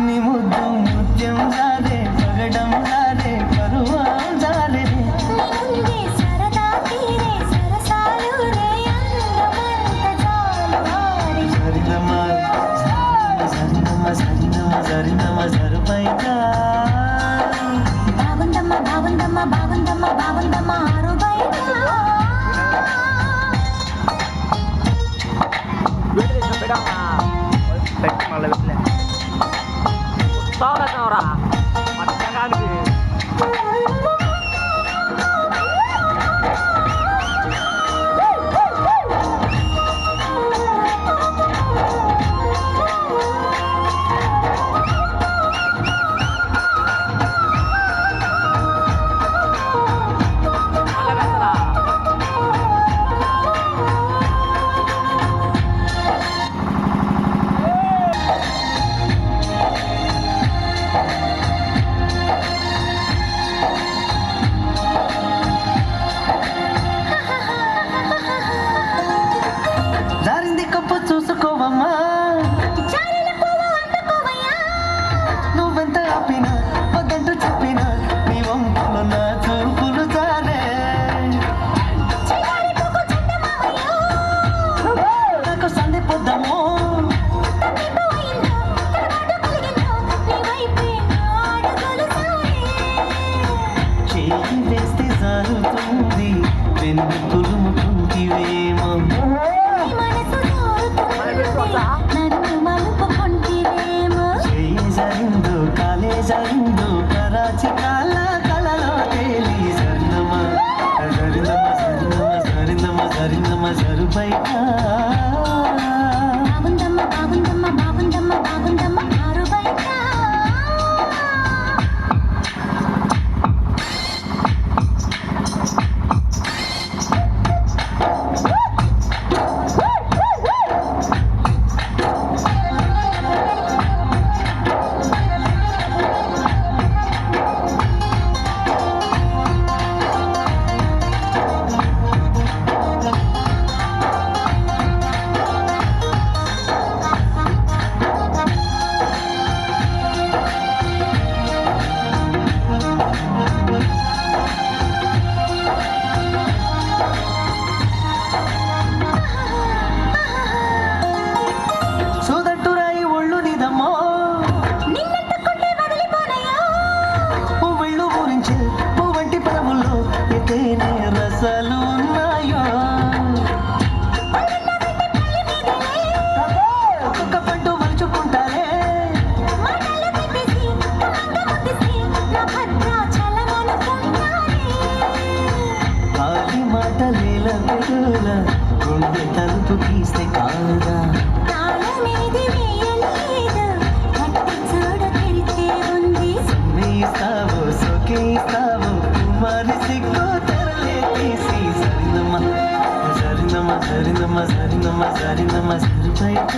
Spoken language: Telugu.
నీ ముద్దు ముత్యం జాలే పగడం జాలే పరువం జాలే సరినమ సరుపైగా బాగుందమ్మా ఆరు బయట పెట్టి మళ్ళీ పెట్టలే వస్తావురా మధ్యాహ్నానికి చూసుకోవమ్మా నువ్వెంత ఆపినా వద్దంటూ చెప్పినా నీ వంపులు నా చూపులు జాలే నాకు సంధి పొద్దాము చేయి వేస్తే జారుతుంది వెన్ను పులుముకుంటివేమో జరిందు కాలే జరిందు కరాచి కాల కలలో తేలి సరినమ సరుపైక బాగుందమ్మా ఆరు బయట రసాలు ఉన్నాయో ఒక్కొక్క పండు మలుచుకుంటారే ఆది మాటలేల పెరుల గుండె తలుపు తీస్తే కాదా ఇస్తావో సోకే ఇస్తావో కుమారి సిగ్గు సరినమ సరిపైక